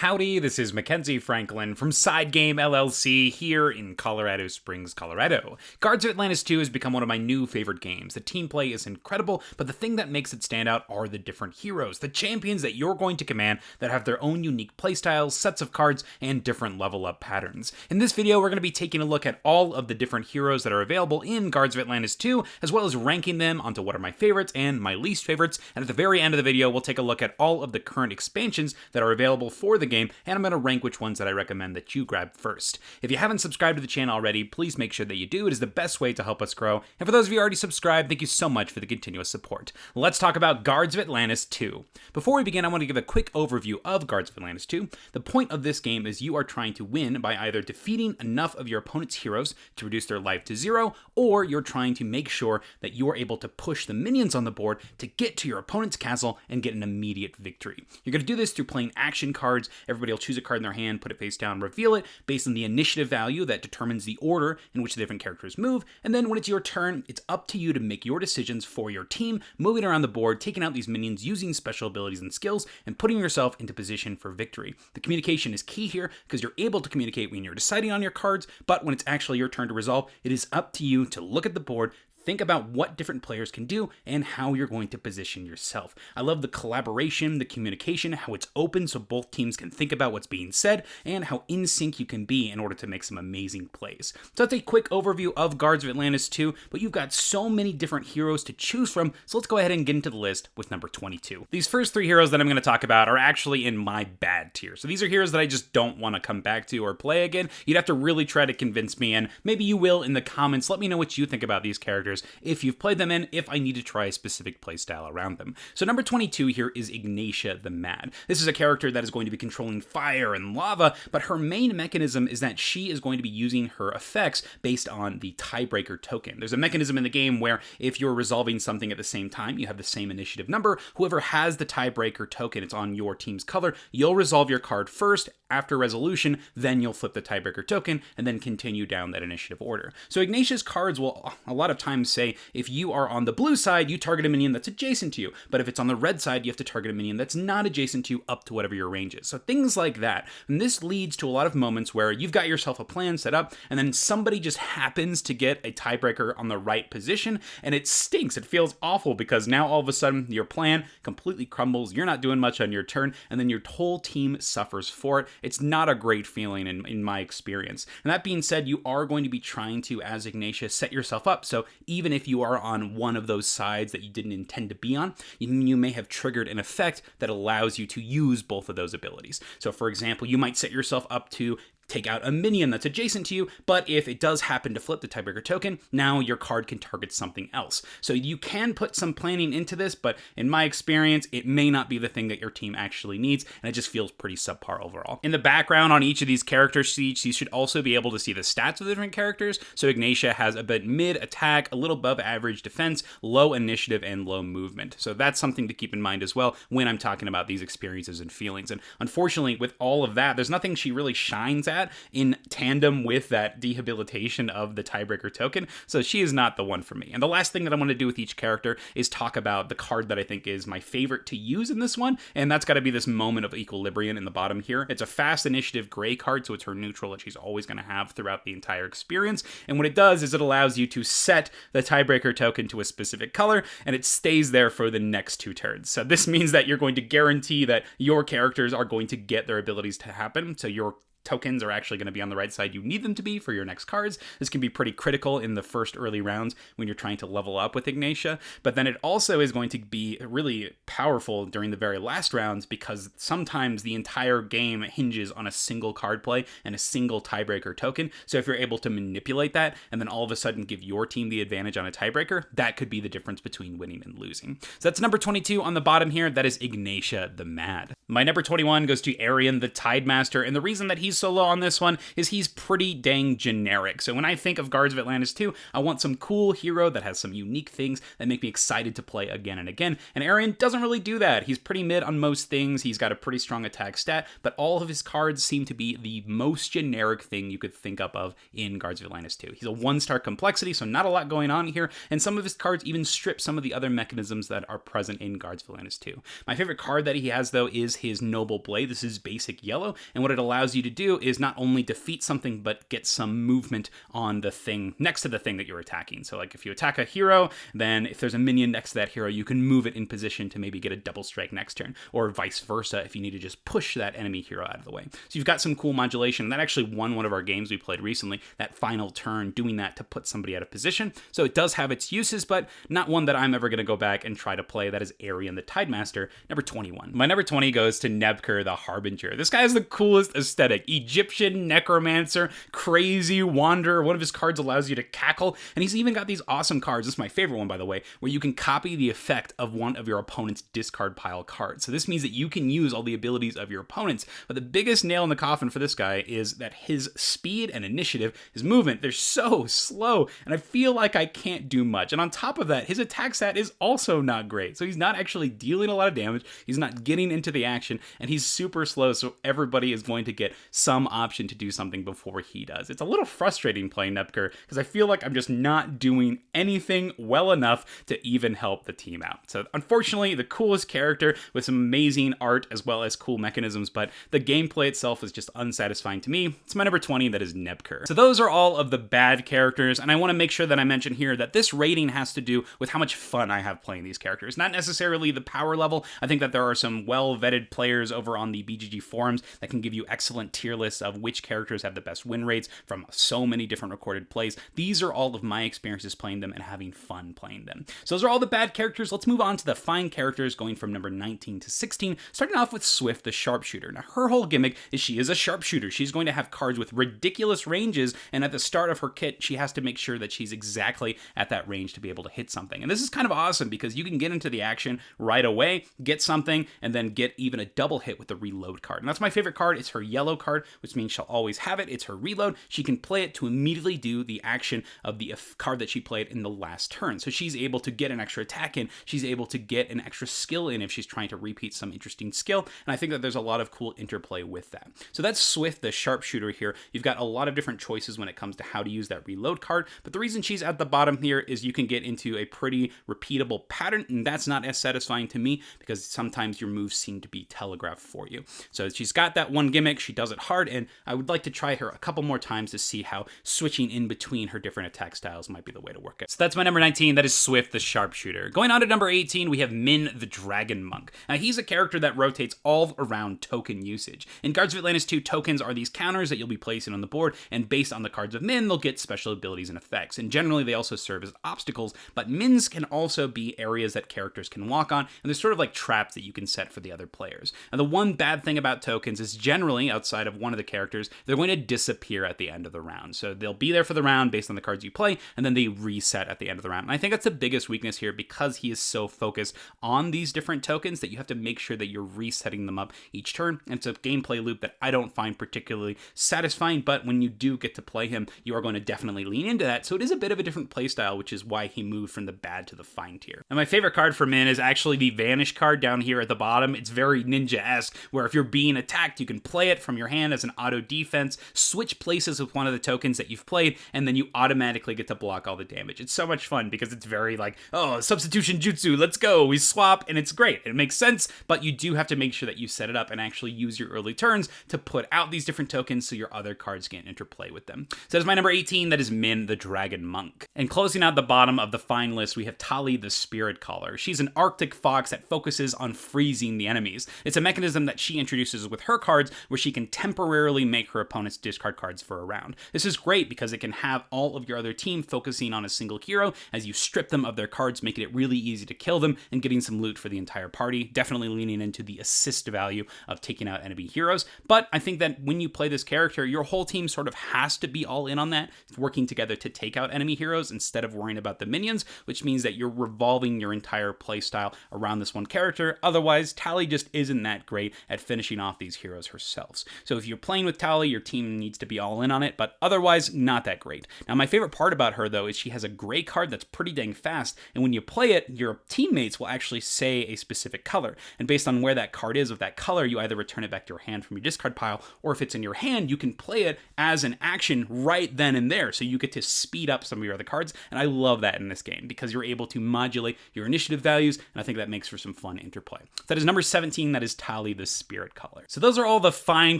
Howdy, this is Mackenzie Franklin from SideGame LLC here in Colorado Springs, Colorado. Guards of Atlantis II has become one of my new favorite games. The team play is incredible, but the thing that makes it stand out are the different heroes, the champions that you're going to command that have their own unique playstyles, sets of cards, and different level up patterns. In this video, we're going to be taking a look at all of the different heroes that are available in Guards of Atlantis II, as well as ranking them onto what are my favorites and my least favorites, and at the very end of the video, we'll take a look at all of the current expansions that are available for the game, and I'm going to rank which ones that I recommend that you grab first. If you haven't subscribed to the channel already, please make sure that you do. It is the best way to help us grow. And for those of you already subscribed, thank you so much for the continuous support. Let's talk about Guards of Atlantis II. Before we begin, I want to give a quick overview of Guards of Atlantis II. The point of this game is you are trying to win by either defeating enough of your opponent's heroes to reduce their life to 0, or you're trying to make sure that you are able to push the minions on the board to get to your opponent's castle and get an immediate victory. You're going to do this through playing action cards. Everybody will choose a card in their hand, put it face down, reveal it based on the initiative value that determines the order in which the different characters move, and then when it's your turn, it's up to you to make your decisions for your team, moving around the board, taking out these minions, using special abilities and skills, and putting yourself into position for victory. The communication is key here because you're able to communicate when you're deciding on your cards, but when it's actually your turn to resolve, it is up to you to look at the board, think about what different players can do and how you're going to position yourself. I love the collaboration, the communication, how it's open so both teams can think about what's being said, and how in sync you can be in order to make some amazing plays. So that's a quick overview of Guards of Atlantis II, but you've got so many different heroes to choose from, so let's go ahead and get into the list with number 22. These first 3 heroes that I'm going to talk about are actually in my bad tier. So these are heroes that I just don't want to come back to or play again. You'd have to really try to convince me, and maybe you will in the comments. Let me know what you think about these characters, if you've played them, and if I need to try a specific playstyle around them. So number 22 here is Ignatia the Mad. This is a character that is going to be controlling fire and lava, but her main mechanism is that she is going to be using her effects based on the tiebreaker token. There's a mechanism in the game where if you're resolving something at the same time, you have the same initiative number. Whoever has the tiebreaker token, it's on your team's color, you'll resolve your card first. After resolution, then you'll flip the tiebreaker token and then continue down that initiative order. So Ignatia's cards will a lot of times say, if you are on the blue side, you target a minion that's adjacent to you. But if it's on the red side, you have to target a minion that's not adjacent to you up to whatever your range is. So things like that. And this leads to a lot of moments where you've got yourself a plan set up, and then somebody just happens to get a tiebreaker on the right position, and it stinks. It feels awful because now all of a sudden your plan completely crumbles. You're not doing much on your turn, and then your whole team suffers for it. It's not a great feeling in my experience. And that being said, you are going to be trying to, as Ignatia, set yourself up. So even if you are on one of those sides that you didn't intend to be on, you may have triggered an effect that allows you to use both of those abilities. So for example, you might set yourself up to take out a minion that's adjacent to you, but if it does happen to flip the tiebreaker token, now your card can target something else. So you can put some planning into this, but in my experience, it may not be the thing that your team actually needs, and it just feels pretty subpar overall. In the background on each of these character sheets, you should also be able to see the stats of the different characters. So Ignatia has a bit mid attack, a little above average defense, low initiative, and low movement. So that's something to keep in mind as well when I'm talking about these experiences and feelings. And unfortunately, with all of that, there's nothing she really shines at in tandem with that dehabilitation of the tiebreaker token, so she is not the one for me. And the last thing that I want to do with each character is talk about the card that I think is my favorite to use in this one, and that's got to be this Moment of Equilibrium in the bottom here. It's a fast initiative gray card, so it's her neutral that she's always going to have throughout the entire experience, and what it does is it allows you to set the tiebreaker token to a specific color, and it stays there for the next 2 turns. So this means that you're going to guarantee that your characters are going to get their abilities to happen, so your tokens are actually going to be on the right side you need them to be for your next cards. This can be pretty critical in the first early rounds when you're trying to level up with Ignatia, but then it also is going to be really powerful during the very last rounds because sometimes the entire game hinges on a single card play and a single tiebreaker token. So if you're able to manipulate that and then all of a sudden give your team the advantage on a tiebreaker, that could be the difference between winning and losing. So that's number 22 on the bottom here. That is Ignatia the Mad. My number 21 goes to Arian the Tidemaster, and the reason that he's she's so low on this one is he's pretty dang generic. So when I think of Guards of Atlantis 2, I want some cool hero that has some unique things that make me excited to play again and again. And Arian doesn't really do that. He's pretty mid on most things. He's got a pretty strong attack stat, but all of his cards seem to be the most generic thing you could think up of in Guards of Atlantis 2. He's a 1-star complexity, so not a lot going on here, and some of his cards even strip some of the other mechanisms that are present in Guards of Atlantis 2. My favorite card that he has, though, is his Noble Blade. This is basic yellow, and what it allows you to do is not only defeat something, but get some movement on the thing next to the thing that you're attacking. So like if you attack a hero, then if there's a minion next to that hero, you can move it in position to maybe get a double strike next turn, or vice versa if you need to just push that enemy hero out of the way. So you've got some cool modulation. That actually won one of our games we played recently, that final turn, doing that to put somebody out of position. So it does have its uses, but not one that I'm ever going to go back and try to play. That is Arian the Tidemaster, number 21. My number 20 goes to Nebker the Harbinger. This guy has the coolest aesthetic. Egyptian necromancer, crazy wanderer. One of his cards allows you to cackle, and he's even got these awesome cards. This is my favorite one, by the way, where you can copy the effect of one of your opponent's discard pile cards. So this means that you can use all the abilities of your opponents, but the biggest nail in the coffin for this guy is that his speed and initiative, his movement, they're so slow, and I feel like I can't do much. And on top of that, his attack stat is also not great. So he's not actually dealing a lot of damage, he's not getting into the action, and he's super slow, so everybody is going to get some option to do something before he does. It's a little frustrating playing Nebker, because I feel like I'm just not doing anything well enough to even help the team out. So unfortunately, the coolest character with some amazing art as well as cool mechanisms, but the gameplay itself is just unsatisfying to me. It's my number 20, that is Nebker. So those are all of the bad characters, and I want to make sure that I mention here that this rating has to do with how much fun I have playing these characters, not necessarily the power level. I think that there are some well-vetted players over on the BGG forums that can give you excellent tier lists of which characters have the best win rates from so many different recorded plays. These are all of my experiences playing them and having fun playing them. So those are all the bad characters. Let's move on to the fine characters, going from number 19 to 16, starting off with Swift the Sharpshooter. Now, her whole gimmick is she is a sharpshooter. She's going to have cards with ridiculous ranges, and at the start of her kit, she has to make sure that she's exactly at that range to be able to hit something. And this is kind of awesome because you can get into the action right away, get something, and then get even a double hit with the reload card. And that's my favorite card. It's her yellow card, which means she'll always have it. It's her reload. She can play it to immediately do the action of the card that she played in the last turn. So she's able to get an extra attack in. She's able to get an extra skill in if she's trying to repeat some interesting skill. And I think that there's a lot of cool interplay with that. So that's Swift the Sharpshooter here. You've got a lot of different choices when it comes to how to use that reload card, but the reason she's at the bottom here is you can get into a pretty repeatable pattern, and that's not as satisfying to me because sometimes your moves seem to be telegraphed for you. So she's got that one gimmick, she does it hard, and I would like to try her a couple more times to see how switching in between her different attack styles might be the way to work it. So that's my number 19, that is Swift the Sharpshooter. Going on to number 18, we have Min the Dragon Monk. Now he's a character that rotates all around token usage. In Guards of Atlantis 2, tokens are these counters that you'll be placing on the board, and based on the cards of Min, they'll get special abilities and effects. And generally, they also serve as obstacles, but Mins can also be areas that characters can walk on, and there's sort of like traps that you can set for the other players. Now, the one bad thing about tokens is generally, outside of one of the characters, they're going to disappear at the end of the round. So they'll be there for the round based on the cards you play, and then they reset at the end of the round. And I think that's the biggest weakness here because he is so focused on these different tokens that you have to make sure that you're resetting them up each turn. And it's a gameplay loop that I don't find particularly satisfying, but when you do get to play him, you are going to definitely lean into that. So it is a bit of a different playstyle, which is why he moved from the bad to the fine tier. And my favorite card for Min is actually the Vanish card down here at the bottom. It's very ninja-esque, where if you're being attacked, you can play it from your hand as an auto defense, switch places with one of the tokens that you've played, and then you automatically get to block all the damage. It's so much fun because it's very like, oh, substitution jutsu, let's go, we swap, and it's great. It makes sense, but you do have to make sure that you set it up and actually use your early turns to put out these different tokens so your other cards can interplay with them. So that's my number 18, that is Min the Dragon Monk. And closing out the bottom of the fine list, we have Tali the Spirit Caller. She's an Arctic fox that focuses on freezing the enemies. It's a mechanism that she introduces with her cards where she can temporarily make her opponents discard cards for a round. This is great because it can have all of your other team focusing on a single hero as you strip them of their cards, making it really easy to kill them and getting some loot for the entire party. Definitely leaning into the assist value of taking out enemy heroes. But I think that when you play this character, your whole team sort of has to be all in on that, working together to take out enemy heroes instead of worrying about the minions, which means that you're revolving your entire playstyle around this one character. Otherwise, Tali just isn't that great at finishing off these heroes herself. So if you're playing with Tali, your team needs to be all in on it, but otherwise, not that great. Now, my favorite part about her, though, is she has a gray card that's pretty dang fast, and when you play it, your teammates will actually say a specific color, and based on where that card is with that color, you either return it back to your hand from your discard pile, or if it's in your hand, you can play it as an action right then and there, so you get to speed up some of your other cards, and I love that in this game, because you're able to modulate your initiative values, and I think that makes for some fun interplay. So that is number 17, that is Tali the Spirit Color. So those are all the fine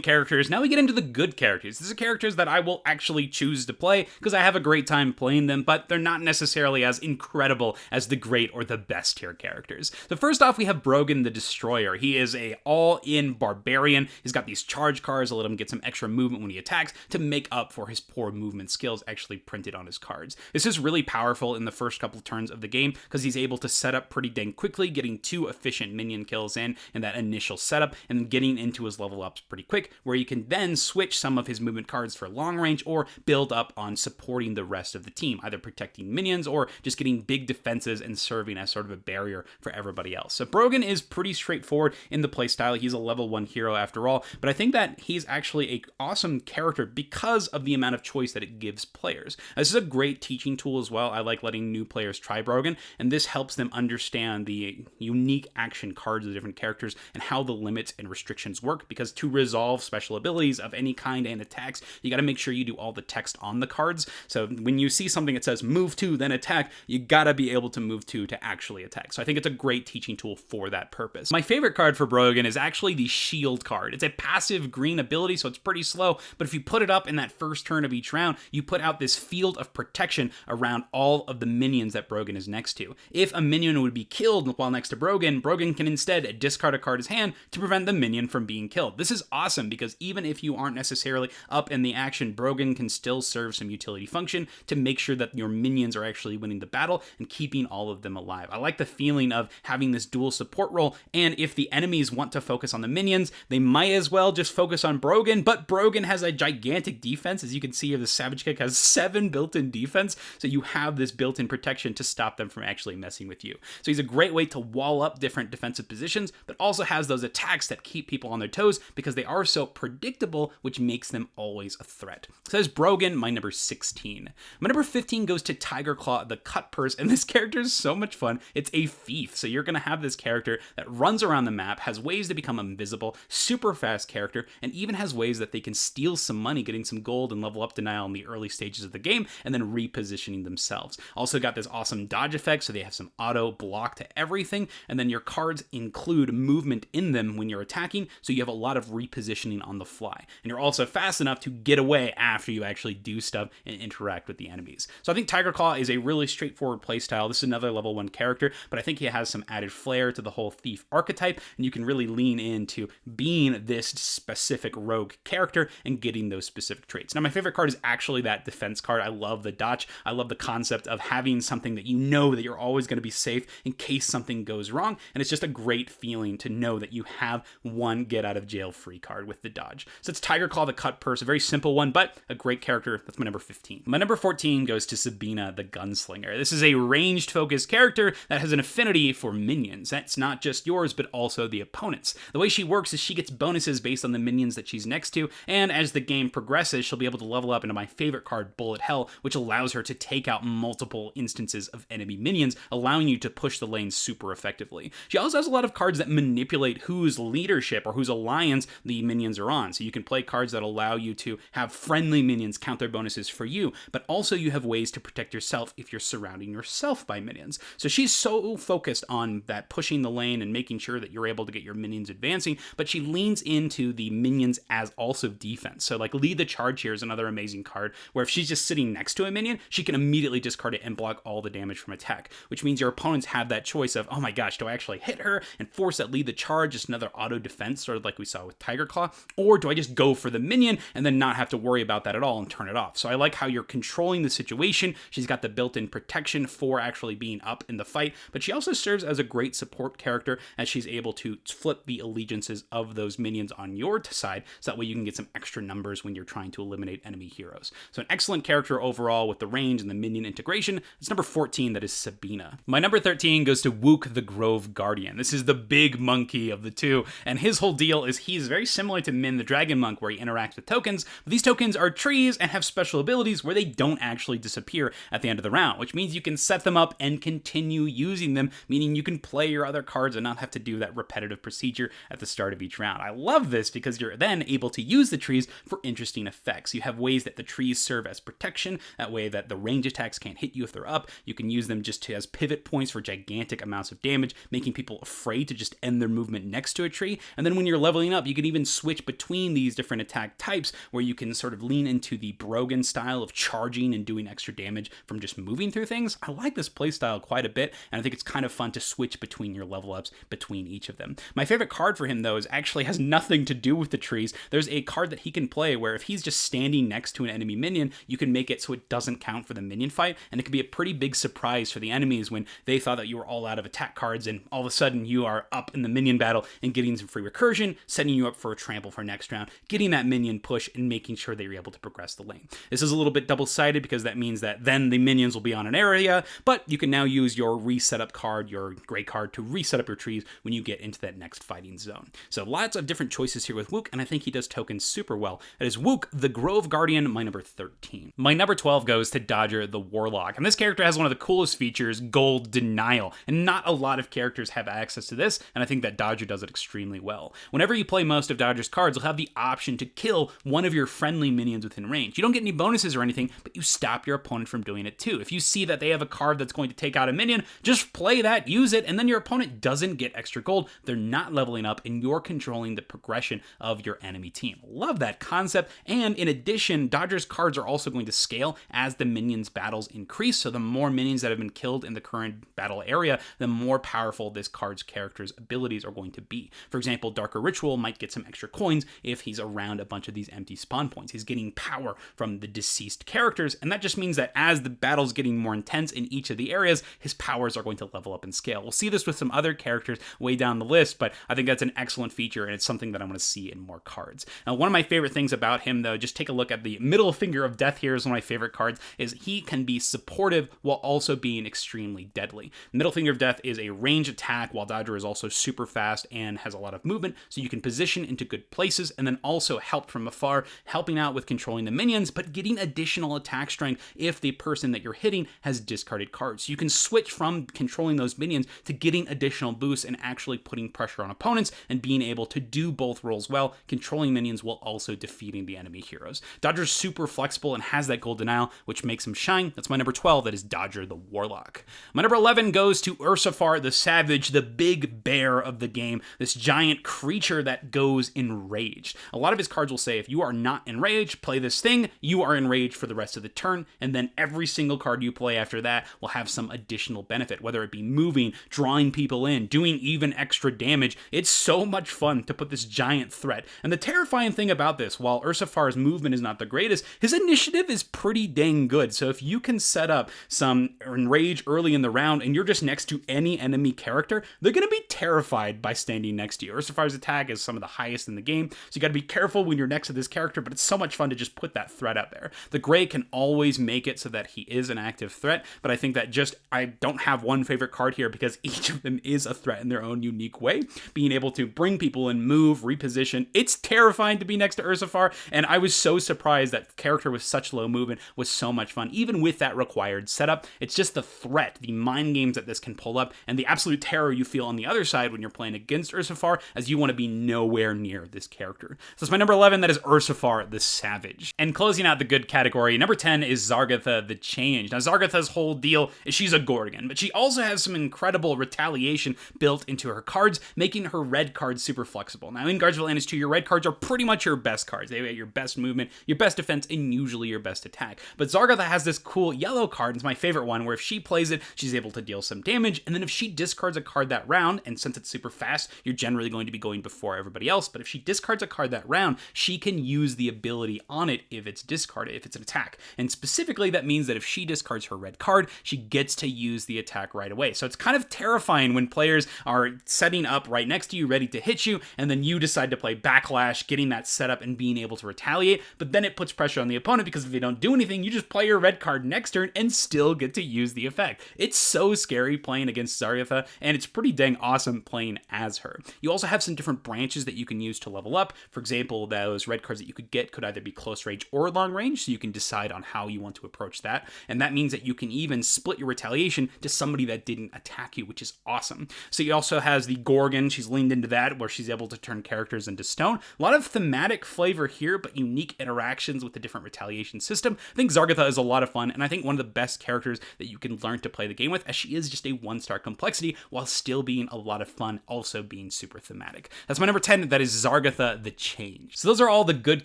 characters. Now we get into the good characters. These are characters that I will actually choose to play, because I have a great time playing them, but they're not necessarily as incredible as the great or the best tier characters. So first off, we have Brogan the Destroyer. He is a all-in barbarian. He's got these charge cards that let him get some extra movement when he attacks to make up for his poor movement skills actually printed on his cards. This is really powerful in the first couple of turns of the game because he's able to set up pretty dang quickly, getting 2 efficient minion kills in that initial setup, and then getting into his level ups pretty quick, where you can then switch some of his movement cards for long range or build up on supporting the rest of the team, either protecting minions or just getting big defenses and serving as sort of a barrier for everybody else. So Brogan is pretty straightforward in the playstyle. He's a level 1 hero after all, but I think that he's actually an awesome character because of the amount of choice that it gives players. This is a great teaching tool as well. I like letting new players try Brogan, and this helps them understand the unique action cards of the different characters and how the limits and restrictions work, because to resolve special abilities of any kind and attacks, you got to make sure you do all the text on the cards. So when you see something that says move to, then attack, you got to be able to move to actually attack. So I think it's a great teaching tool for that purpose. My favorite card for Brogan is actually the Shield card. It's a passive green ability, so it's pretty slow, but if you put it up in that first turn of each round, you put out this field of protection around all of the minions that Brogan is next to. If a minion would be killed while next to Brogan, Brogan can instead discard a card in his hand to prevent the minion from being killed. This is awesome because even if you aren't necessarily up in the action, Brogan can still serve some utility function to make sure that your minions are actually winning the battle and keeping all of them alive. I like the feeling of having this dual support role, and if the enemies want to focus on the minions, they might as well just focus on Brogan, but Brogan has a gigantic defense. As you can see here, the Savage Kick has 7 built-in defense, so you have this built-in protection to stop them from actually messing with you. So he's a great way to wall up different defensive positions, but also has those attacks that keep people on their toes because they are so predictable, which makes them always a threat. So there's Brogan, my number 16. My number 15 goes to Tiger Claw the Cut Purse, and this character is so much fun. It's a thief, so you're going to have this character that runs around the map, has ways to become invisible, super fast character, and even has ways that they can steal some money, getting some gold and level up denial in the early stages of the game, and then repositioning themselves. Also got this awesome dodge effect, so they have some auto block to everything, and then your cards include movement in them when you're attacking, so you have a lot of repositioning on the fly. And you're also fast enough to get away after you actually do stuff and interact with the enemies. So I think Tiger Claw is a really straightforward playstyle. This is another level 1 character, but I think he has some added flair to the whole thief archetype, and you can really lean into being this specific rogue character and getting those specific traits. Now, my favorite card is actually that defense card. I love the dodge. I love the concept of having something that you know that you're always going to be safe in case something goes wrong, and it's just a great feeling to know that you have one get out of jail free card with the dodge. So it's Tiger Claw the Cut Purse, a very simple one, but a great character. That's my number 15. My number 14 goes to Sabina the Gunslinger. This is a ranged focused character that has an affinity for minions. That's not just yours, but also the opponent's. The way she works is she gets bonuses based on the minions that she's next to, and as the game progresses, she'll be able to level up into my favorite card, Bullet Hell, which allows her to take out multiple instances of enemy minions, allowing you to push the lane super effectively. She also has a lot of cards that manipulate whose leadership or whose alliance the minions are on, so you can play cards that allow you to have friendly minions count their bonuses for you, but also you have ways to protect yourself if you're surrounding yourself by minions. So she's so focused on that pushing the lane and making sure that you're able to get your minions advancing, but she leans into the minions as also defense. So like Lead the Charge here is another amazing card where if she's just sitting next to a minion, she can immediately discard it and block all the damage from attack, which means your opponents have that choice of, oh my gosh, do I actually hit her and force that Lead the Charge, just another auto defense, sort of like we saw with Tiger Claw, or do I just go for the minion and then not have to worry about that at all and turn it off? So I like how you're controlling the situation. She's got the built-in protection for actually being up in the fight, but she also serves as a great support character as she's able to flip the allegiances of those minions on your side, so that way you can get some extra numbers when you're trying to eliminate enemy heroes. So an excellent character overall with the range and the minion integration. It's number 14, that is Sabina. My number 13 goes to Wook the Grove Guardian. This is the big monkey of the two, and his whole deal is he's very similar to in the Dragon Monk where he interacts with tokens, but these tokens are trees and have special abilities where they don't actually disappear at the end of the round, which means you can set them up and continue using them, meaning you can play your other cards and not have to do that repetitive procedure at the start of each round. I love this because you're then able to use the trees for interesting effects. You have ways that the trees serve as protection, that way that the range attacks can't hit you if they're up. You can use them just as pivot points for gigantic amounts of damage, making people afraid to just end their movement next to a tree. And then when you're leveling up, you can even switch between these different attack types where you can sort of lean into the Brogan style of charging and doing extra damage from just moving through things. I like this playstyle quite a bit, and I think it's kind of fun to switch between your level ups between each of them. My favorite card for him, though, is actually has nothing to do with the trees. There's a card that he can play where if he's just standing next to an enemy minion, you can make it so it doesn't count for the minion fight, and it can be a pretty big surprise for the enemies when they thought that you were all out of attack cards, and all of a sudden you are up in the minion battle and getting some free recursion, setting you up for a trample for next round, getting that minion push, and making sure that you're able to progress the lane. This is a little bit double-sided because that means that then the minions will be on an area, but you can now use your reset up card, your gray card, to reset up your trees when you get into that next fighting zone. So lots of different choices here with Wook, and I think he does tokens super well. That is Wook, the Grove Guardian, my number 13. My number 12 goes to Dodger the Warlock, and this character has one of the coolest features, Gold Denial, and not a lot of characters have access to this, and I think that Dodger does it extremely well. Whenever you play most of Dodger's cards, you'll have the option to kill one of your friendly minions within range. You don't get any bonuses or anything, but you stop your opponent from doing it too. If you see that they have a card that's going to take out a minion, just play that, use it, and then your opponent doesn't get extra gold. They're not leveling up, and you're controlling the progression of your enemy team. Love that concept, and in addition, Dodger's cards are also going to scale as the minions' battles increase, so the more minions that have been killed in the current battle area, the more powerful this card's character's abilities are going to be. For example, Darker Ritual might get some extra coins if he's around a bunch of these empty spawn points. He's getting power from the deceased characters, and that just means that as the battle's getting more intense in each of the areas, his powers are going to level up and scale. We'll see this with some other characters way down the list, but I think that's an excellent feature, and it's something that I want to see in more cards. Now, one of my favorite things about him, though, just take a look at the Middle Finger of Death here is one of my favorite cards, is he can be supportive while also being extremely deadly. Middle Finger of Death is a range attack, while Dodger is also super fast and has a lot of movement, so you can position into good places and then also help from afar, helping out with controlling the minions, but getting additional attack strength if the person that you're hitting has discarded cards. So you can switch from controlling those minions to getting additional boosts and actually putting pressure on opponents and being able to do both roles well, controlling minions while also defeating the enemy heroes. Dodger's super flexible and has that Gold Denial, which makes him shine. That's my number 12, that is Dodger the Warlock. My number 11 goes to Ursifar the Savage, the big bear of the game, this giant creature that goes enraged. A lot of his cards will say if you are not enraged, play this thing, you are enraged for the rest of the turn, and then every single card you play after that will have some additional benefit, whether it be moving, drawing people in, doing even extra damage. It's so much fun to put this giant threat. And the terrifying thing about this, while Ursifar's movement is not the greatest, his initiative is pretty dang good. So if you can set up some enrage early in the round and you're just next to any enemy character, they're going to be terrified by standing next to you. Ursifar's attack is some of the highest in the game, so you got to be careful when you're next to this character, but it's so much fun to just put that threat out there. The gray can always make it so that he is an active threat, but I think that I don't have one favorite card here because each of them is a threat in their own unique way. Being able to bring people in, move, reposition, it's terrifying to be next to Ursifar, and I was so surprised that character with such low movement was so much fun, even with that required setup. It's just the threat, the mind games that this can pull up, and the absolute terror you feel on the other side when you're playing against Ursifar, as you want to be nowhere near this character. So it's my number 11, that is Ursifar the Savage. And closing out the good category, number 10 is Zargatha the Change. Now, Zargatha's whole deal is she's a Gorgon, but she also has some incredible retaliation built into her cards, making her red cards super flexible. Now, in Guards of Atlantis II, your red cards are pretty much your best cards. They have your best movement, your best defense, and usually your best attack. But Zargatha has this cool yellow card, it's my favorite one, where if she plays it, she's able to deal some damage, and then if she discards a card that round, and since it's super fast, you're generally going to be going before everybody else, but if she discards a card that round, she can use the ability on it if it's discarded, if it's an attack. And specifically, that means that if she discards her red card, she gets to use the attack right away. So it's kind of terrifying when players are setting up right next to you, ready to hit you, and then you decide to play Backlash, getting that setup and being able to retaliate, but then it puts pressure on the opponent because if they don't do anything, you just play your red card next turn and still get to use the effect. It's so scary playing against Zargatha, and it's pretty dang awesome playing as her. You also have some different branches that you can use to level up. For example, those red cards that you could get could either be close range or long range, so you can decide on how you want to approach that. And that means that you can even split your retaliation to somebody that didn't attack you, which is awesome. So he also has the Gorgon. She's leaned into that, where she's able to turn characters into stone. A lot of thematic flavor here, but unique interactions with the different retaliation system. I think Zargatha is a lot of fun, and I think one of the best characters that you can learn to play the game with, as she is just a 1-star complexity while still being a lot of fun, also being super thematic. That's my number 10. That is Zargatha the Change. So those are all the good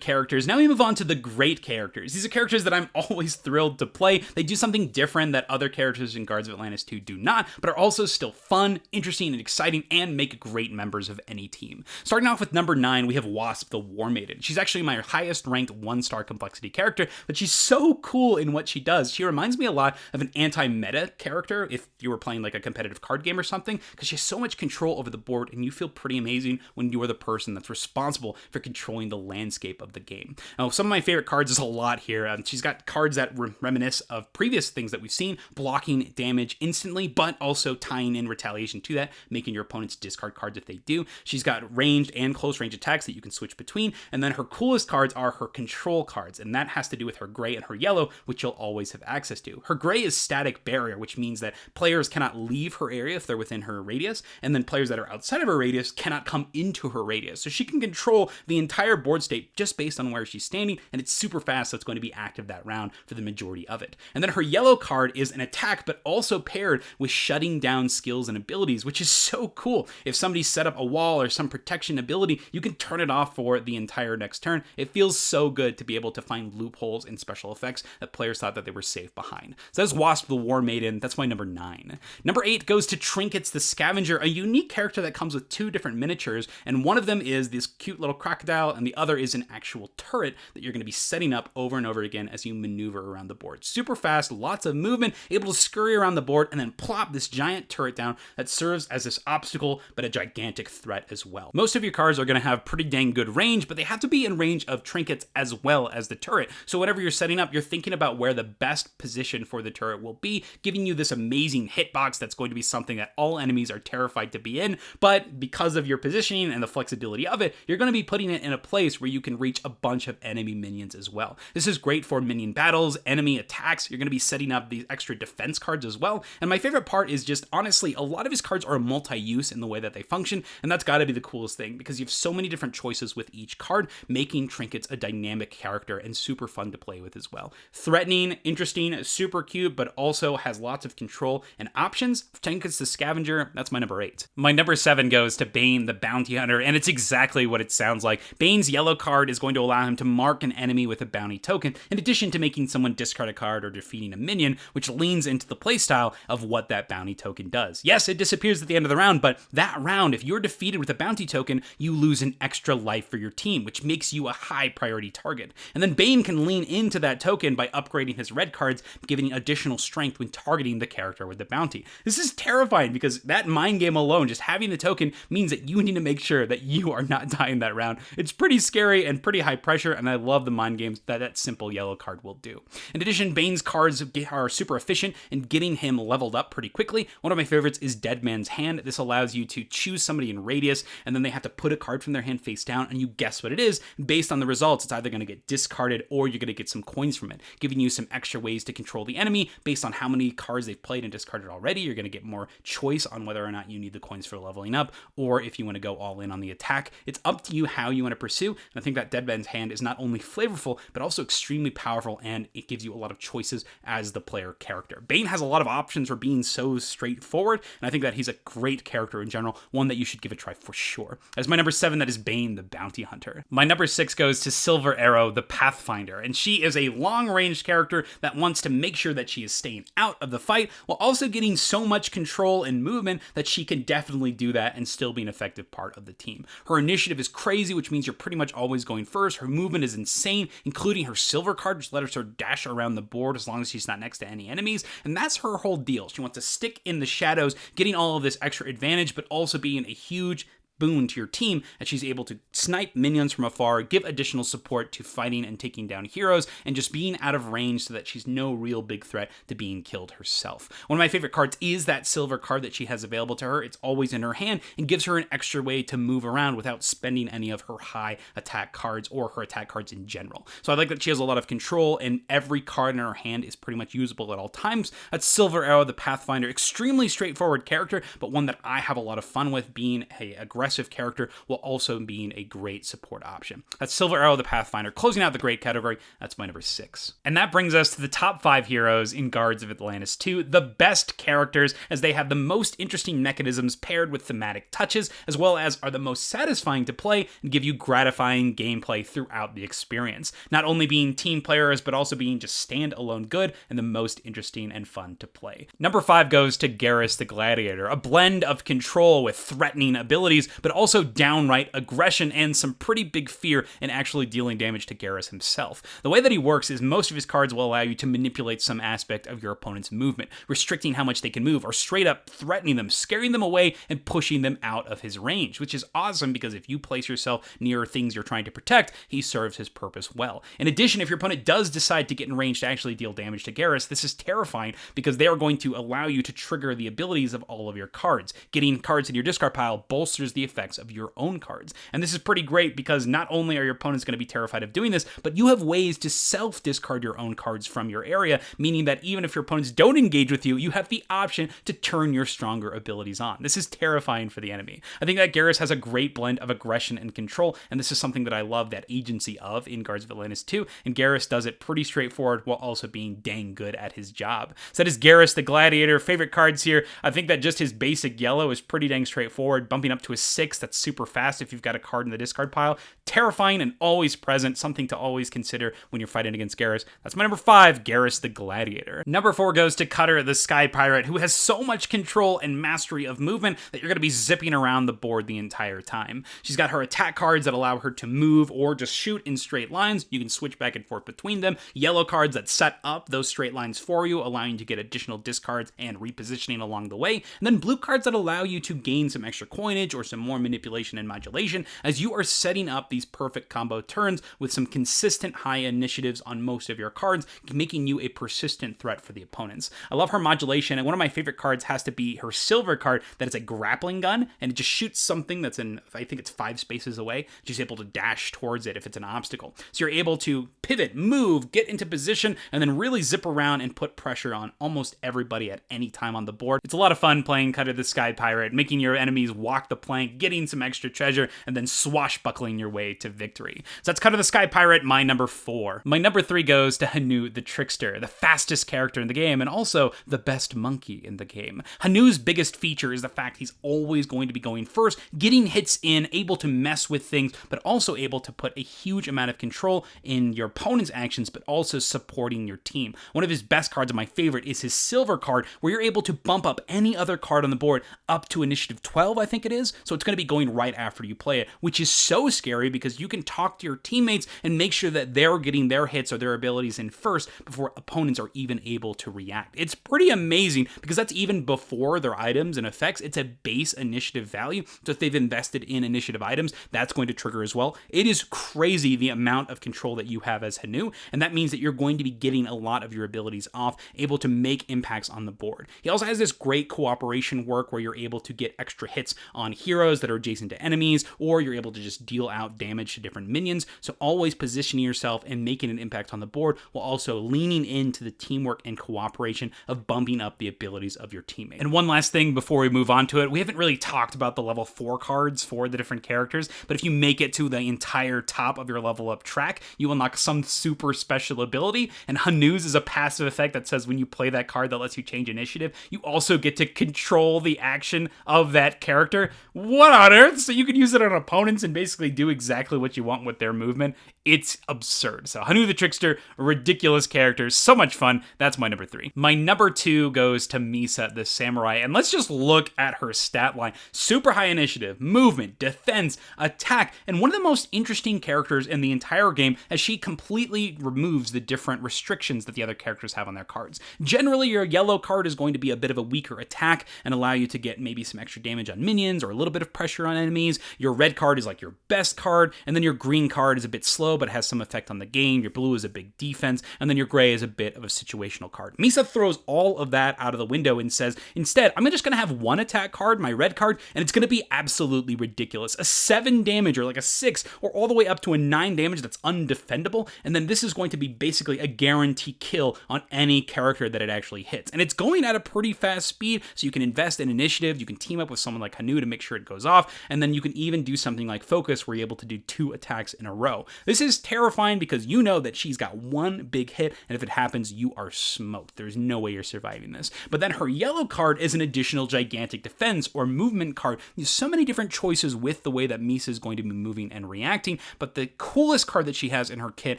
characters. Now we move on to the great characters. These are characters that I'm always thrilled to play. They do something different that other characters in Guards of Atlantis 2 do not, but are also still fun, interesting, and exciting, and make great members of any team. Starting off with number 9, we have Wasp the War Maiden. She's actually my highest ranked 1-star complexity character, but she's so cool in what she does. She reminds me a lot of an anti-meta character if you were playing like a competitive card game or something, because she has so much control over the board, and you feel pretty amazing when you are the person that's responsible for controlling the landscape of the game. Now, some of my favorite cards is a lot here. She's got cards that reminisce of previous things that we've seen, blocking damage instantly, but also tying in retaliation to that, making your opponents discard cards if they do. She's got ranged and close range attacks that you can switch between, and then her coolest cards are her control cards, and that has to do with her gray and her yellow, which you'll always have access to. Her gray is static barrier, which means that players cannot leave her area if they're within her radius, and then players that are outside of her radius cannot come into her radius. So she can control the entire board state just based on where she's standing, and it's super fast, so it's going to be active that round for the majority of it. And then her yellow card is an attack, but also paired with shutting down skills and abilities, which is so cool. If somebody set up a wall or some protection ability, you can turn it off for the entire next turn. It feels so good to be able to find loopholes in special effects that players thought that they were safe behind. So that's Wasp the War Maiden. That's my number 9. Number 8 goes to Trinkets the Scavenger, a unique character that comes with 2 different miniatures, and one of them is this cute little crocodile, and the other is an actual turret that you're going to be setting up over and over again as you maneuver around the board. Super fast, lots of movement, able to scurry around the board, and then plop this giant turret down that serves as this obstacle, but a gigantic threat as well. Most of your cards are going to have pretty dang good range, but they have to be in range of trinkets as well as the turret. So whenever you're setting up, you're thinking about where the best position for the turret will be, giving you this amazing hitbox that's going to be something that all enemies are terrified to be in, but because of your positioning and the flexibility of it, you're going to be putting it in a place where you can reach a bunch of enemy minions as well. This is great for minion battles, enemy attacks. You're going to be setting up these extra defense cards as well. And my favorite part is just, honestly, a lot of his cards are multi-use in the way that they function, and that's got to be the coolest thing, because you have so many different choices with each card, making Trinkets a dynamic character and super fun to play with as well. Threatening, interesting, super cute, but also has lots of control and options. Trinkets the Scavenger, that's my number 8. My number 7 goes to Bane the Bounty Hunter, and it's exactly what it sounds like. Bane's yellow card is going to allow him to mark an enemy with a bounty token, in addition to making someone discard a card or defeating a minion, which leans into the playstyle of what that bounty token does. Yes, it disappears at the end of the round, but that round, if you're defeated with a bounty token, you lose an extra life for your team, which makes you a high priority target. And then Bane can lean into that token by upgrading his red cards, giving additional strength when targeting the character with the bounty. This is terrifying, because that mind game alone, just having the token, means that you need to make sure that you are not dying that round. It's pretty scary and pretty high pressure, and I love the mind games that simple yellow card will do. In addition, Bane's cards are super efficient in getting him leveled up pretty quickly. One of my favorites is Dead Man's Hand. This allows you to choose somebody in radius, and then they have to put a card from their hand face down, and you guess what it is. Based on the results, it's either going to get discarded or you're going to get some coins from it, giving you some extra ways to control the enemy based on how many cards they've played and discarded already. You're going to get more choice on whether or not you need the coins for leveling up, or if you want to go all in on the attack. It's up to you how you want to pursue, and I think that Dead Man's Hand is not only flavorful, but also extremely powerful, and it gives you a lot of choices as the player character. Bane has a lot of options for being so straightforward, and I think that he's a great character in general, one that you should give a try for sure. As my number 7, that is Bane the Bounty Hunter. My number 6 goes to Silver Arrow the Pathfinder, and she is a long-range character that wants to make sure that she is staying out of the fight, while also getting so much control and movement that she can definitely do that and still be an effective part of the team. Her initiative is crazy, which means you're pretty much always going first. Her movement is insane, including her silver card, which lets her dash around the board as long as she's not next to any enemies, and that's her whole deal. She wants to stick in the shadows, getting all of this extra advantage, but also being a huge boon to your team, as she's able to snipe minions from afar, give additional support to fighting and taking down heroes, and just being out of range so that she's no real big threat to being killed herself. One of my favorite cards is that silver card that she has available to her. It's always in her hand and gives her an extra way to move around without spending any of her high attack cards or her attack cards in general. So I like that she has a lot of control and every card in her hand is pretty much usable at all times. That's Silver Arrow, the Pathfinder. Extremely straightforward character, but one that I have a lot of fun with, being an aggressive character while also being a great support option. That's Silver Arrow, the Pathfinder. Closing out the great category, that's my number 6. And that brings us to the top 5 heroes in Guards of Atlantis II, the best characters, as they have the most interesting mechanisms paired with thematic touches, as well as are the most satisfying to play and give you gratifying gameplay throughout the experience. Not only being team players, but also being just standalone good and the most interesting and fun to play. Number 5 goes to Garrus the Gladiator, a blend of control with threatening abilities, but also downright aggression and some pretty big fear in actually dealing damage to Garrus himself. The way that he works is most of his cards will allow you to manipulate some aspect of your opponent's movement, restricting how much they can move, or straight up threatening them, scaring them away, and pushing them out of his range, which is awesome because if you place yourself near things you're trying to protect, he serves his purpose well. In addition, if your opponent does decide to get in range to actually deal damage to Garrus, this is terrifying because they are going to allow you to trigger the abilities of all of your cards. Getting cards in your discard pile bolsters the effects of your own cards. And this is pretty great because not only are your opponents going to be terrified of doing this, but you have ways to self-discard your own cards from your area, meaning that even if your opponents don't engage with you, you have the option to turn your stronger abilities on. This is terrifying for the enemy. I think that Garrus has a great blend of aggression and control, and this is something that I love that agency of in Guards of Atlantis 2, and Garrus does it pretty straightforward while also being dang good at his job. So that is Garrus the Gladiator. Favorite cards here, I think that just his basic yellow is pretty dang straightforward, bumping up to a 6, that's super fast if you've got a card in the discard pile. Terrifying and always present, something to always consider when you're fighting against Garrus. That's my number 5, Garrus the Gladiator. Number 4 goes to Cutter the Sky Pirate, who has so much control and mastery of movement that you're going to be zipping around the board the entire time. She's got her attack cards that allow her to move or just shoot in straight lines. You can switch back and forth between them. Yellow cards that set up those straight lines for you, allowing you to get additional discards and repositioning along the way. And then blue cards that allow you to gain some extra coinage or some more manipulation and modulation as you are setting up these perfect combo turns with some consistent high initiatives on most of your cards, making you a persistent threat for the opponents. I love her modulation, and one of my favorite cards has to be her silver card that is a grappling gun, and it just shoots something that's in, I think it's 5 spaces away. She's able to dash towards it if it's an obstacle. So you're able to pivot, move, get into position, and then really zip around and put pressure on almost everybody at any time on the board. It's a lot of fun playing Cutter the Sky Pirate, making your enemies walk the plank, getting some extra treasure, and then swashbuckling your way to victory. So that's Cutter the Sky Pirate, my number 4. My number 3 goes to Hanu the Trickster, the fastest character in the game, and also the best monkey in the game. Hanu's biggest feature is the fact he's always going to be going first, getting hits in, able to mess with things, but also able to put a huge amount of control in your opponent's actions, but also supporting your team. One of his best cards, and my favorite, is his silver card, where you're able to bump up any other card on the board up to initiative 12, I think it is. So it's going to be going right after you play it, which is so scary because you can talk to your teammates and make sure that they're getting their hits or their abilities in first before opponents are even able to react. It's pretty amazing because that's even before their items and effects. It's a base initiative value. So if they've invested in initiative items, that's going to trigger as well. It is crazy the amount of control that you have as Hanu, and that means that you're going to be getting a lot of your abilities off, able to make impacts on the board. He also has this great cooperation work where you're able to get extra hits on heroes that are adjacent to enemies, or you're able to just deal out damage to different minions. So always positioning yourself and making an impact on the board while also leaning into the teamwork and cooperation of bumping up the abilities of your teammate. And one last thing before we move on to it, we haven't really talked about the level 4 cards for the different characters, but if you make it to the entire top of your level up track, you unlock some super special ability, and Hanu's is a passive effect that says when you play that card that lets you change initiative, you also get to control the action of that character. What on earth? So you can use it on opponents and basically do exactly what you want with their movement. It's absurd. So Hanu the Trickster, a ridiculous character, so much fun. That's my number 3. My number 2 goes to Misa the Samurai, and let's just look at her stat line. Super high initiative, movement, defense, attack, and one of the most interesting characters in the entire game as she completely completely removes the different restrictions that the other characters have on their cards. Generally, your yellow card is going to be a bit of a weaker attack and allow you to get maybe some extra damage on minions or a little bit of pressure on enemies. Your red card is like your best card, and then your green card is a bit slow but has some effect on the game. Your blue is a big defense, and then your gray is a bit of a situational card. Misa throws all of that out of the window and says, instead, I'm just going to have one attack card, my red card, and it's going to be absolutely ridiculous. A 7 damage or like a 6 or all the way up to a 9 damage that's undefendable, and then this is going to be basically a guarantee kill on any character that it actually hits. And it's going at a pretty fast speed, so you can invest in initiative, you can team up with someone like Hanu to make sure it goes off, and then you can even do something like Focus where you're able to do 2 attacks in a row. This is terrifying because you know that she's got one big hit, and if it happens, you are smoked. There's no way you're surviving this. But then her yellow card is an additional gigantic defense or movement card. There's so many different choices with the way that Misa is going to be moving and reacting, but the coolest card that she has in her kit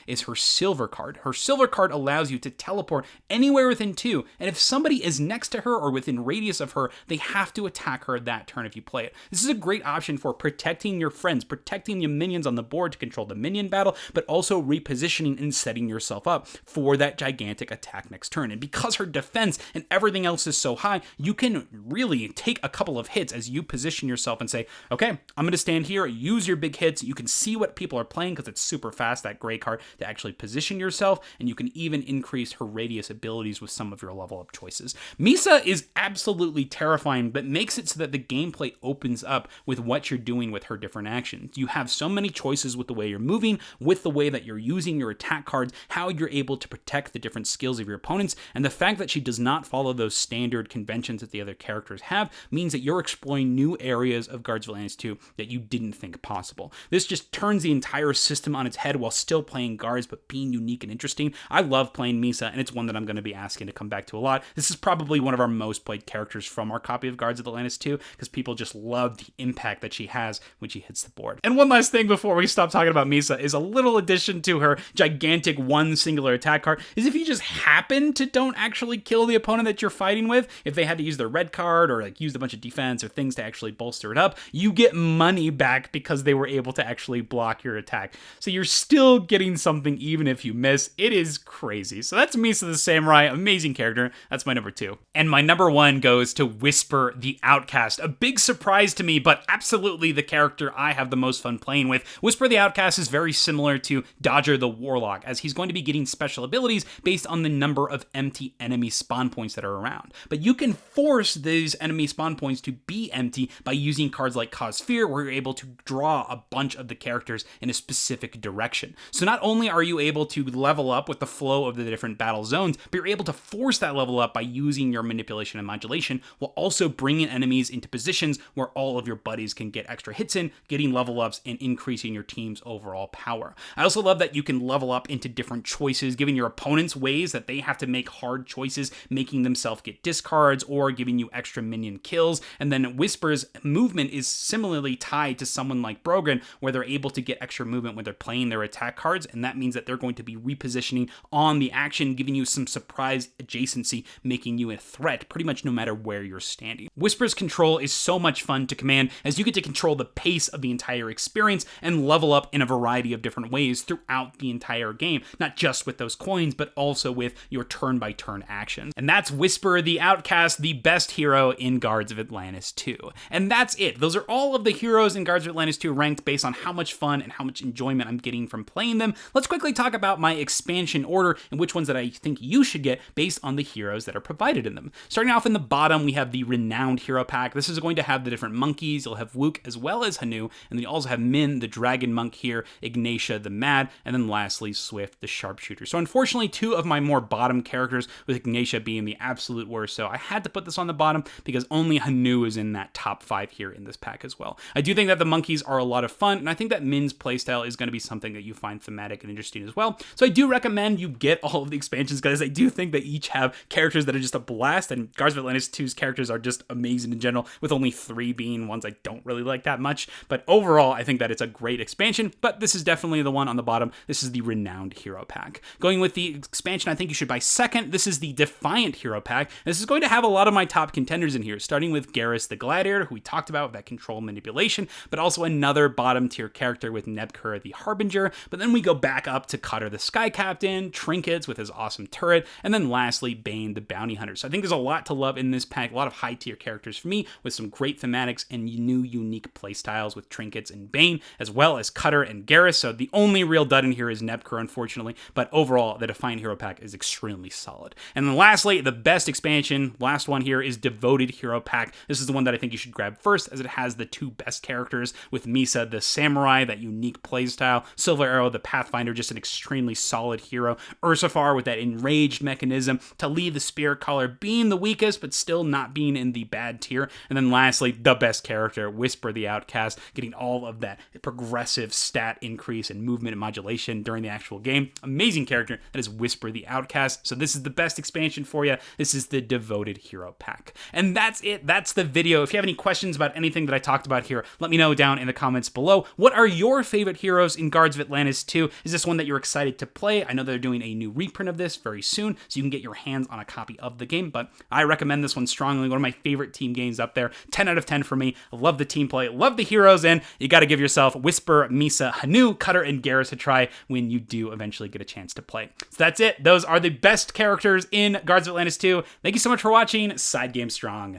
is her silver card. Her silver card allows you to teleport anywhere within 2, and if somebody is next to her or within radius of her, they have to attack her that turn if you play it. This is a great option for protecting your friends, protecting your minions on the board to control the minion battle, but also repositioning and setting yourself up for that gigantic attack next turn. And because her defense and everything else is so high, you can really take a couple of hits as you position yourself and say, okay, I'm going to stand here, use your big hits. You can see what people are playing because it's super fast, that gray card, to actually position yourself, and you can even increase her radius abilities with some of your level up choices. Misa is absolutely terrifying, but makes it so that the gameplay opens up with what you're doing with her different actions. You have so many choices with the way you're moving, with the way that you're using your attack cards, how you're able to protect the different skills of your opponents, and the fact that she does not follow those standard conventions that the other characters have means that you're exploring new areas of Guards of Atlantis II that you didn't think possible. This just turns the entire system on its head while still playing guards but being unique and interesting. I love playing Misa, and it's one that I'm going to be asking to come back to a lot. This is probably one of our most played characters from our copy of Guards of Atlantis II because people just love the impact that she has when she hits the board. And one last thing before we stop talking about Misa is a little addition to her gigantic one singular attack card is if you just happen to don't actually kill the opponent that you're fighting with, if they had to use their red card or like use a bunch of defense or things to actually bolster it up, you get money back because they were able to actually block your attack. So you're still getting something even if you miss. It is crazy. So that's Misa the Samurai, amazing character. That's my number 2. And my number 1 goes to Whisper the Outcast. A big surprise to me, but absolutely the character I have the most fun playing with. Whisper the Outcast is very similar to Dodger the Warlock, as he's going to be getting special abilities based on the number of empty enemy spawn points that are around. But you can force these enemy spawn points to be empty by using cards like Cause Fear, where you're able to draw a bunch of the characters in a specific direction. So not only are you able to level up with the flow of the different battle zones, but you're able to force that level up by using your manipulation and modulation, while also bringing enemies into positions where all of your buddies can get extra hits in, getting level ups, and increasing your team's overall power. I also love that you can level up into different choices, giving your opponents ways that they have to make hard choices, making themselves get discards or giving you extra minion kills. And then Whisper's movement is similarly tied to someone like Brogan, where they're able to get extra movement when they're playing their attack cards, and that means that they're going to be repositioning on the action, giving you some surprise adjacency, making you a threat pretty much no matter where you're standing. Whisper's control is so much fun to command, as you get to control the pace of the entire experience and level up in a variety of different ways throughout the entire game, not just with those coins, but also with your turn-by-turn actions. And that's Whisper the Outcast, the best hero in Guards of Atlantis II. And that's it. Those are all of the heroes in Guards of Atlantis II ranked based on how much fun and how much enjoyment I'm getting from playing them. Let's quickly talk about my expansion order and which ones that I think you should get based on the heroes that are provided in them. Starting off in the bottom, we have the Renowned Hero Pack. This is going to have the different monkeys. You'll have Wook as well as Hanu, and then you also have Min, the Dragon Monk here, Ignatia, the Mad, and then lastly, Swift, the Sharpshooter. So unfortunately, 2 of my more bottom characters, with Ignatia being the absolute worst, so I had to put this on the bottom because only Hanu is in that top 5 here in this pack as well. I do think that the monkeys are a lot of fun, and I think that Min's playstyle is going to be something that you find thematic and interesting as well. So I do recommend you get all of the expansions, guys. I do think they each have characters that are just a blast, and Guards of Atlantis 2's characters are just amazing in general, with only 3 being ones I don't really like that much. But overall, I think that it's a great expansion, but this is definitely the one on the bottom. This is the Renowned Hero Pack. Going with the expansion I think you should buy second, this is the Defiant Hero Pack. This is going to have a lot of my top contenders in here, starting with Garrus the Gladiator, who we talked about with that control manipulation, but also another bottom tier character with Nebkur the Harbinger. But then we go back up to Cutter the Sky Captain, Trinkets with his awesome turret, and then lastly, Bane the Bounty Hunter. So I think there's a lot to love in this pack, a lot of high tier characters for me, with some great thematics and new unique playstyles with Trinkets and Bane, as well as Cutter and Garrus. So the only real dud in here is Nebkor, unfortunately, but overall, the Defiant Hero Pack is extremely solid. And then lastly, the best expansion, last one here, is Devoted Hero Pack. This is the one that I think you should grab first, as it has the two best characters, with Misa the Samurai, that unique playstyle, Silver Arrow the Pathfinder, just an extremely solid hero, Ursifar with that enraged mechanism, Tali the Spirit Caller being the weakest, but still not being in the bad tier, and then lastly, the best character, Whisper the Outcast, getting all of that progressive stat increase and movement and modulation during the actual game. Amazing character, that is Whisper the Outcast. So this is the best expansion for you. This is the Devoted Hero Pack. And that's it. That's the video. If you have any questions about anything that I talked about here, let me know down in the comments below. What are your favorite heroes in Guards of Atlantis 2? Is this one that you're excited to play? I know they're doing a new reprint of this very soon, so you can get your hands on a copy of the game, but I recommend this one strongly. One of my favorite team games up there. 10 out of 10 for me. I love the team play, love the heroes, and you got to give yourself Whisper, Misa, Hanu, Cutter, and Garrus a try when you do eventually get a chance to play. So that's it. Those are the best characters in Guards of Atlantis 2. Thank you so much for watching. SideGame Strong.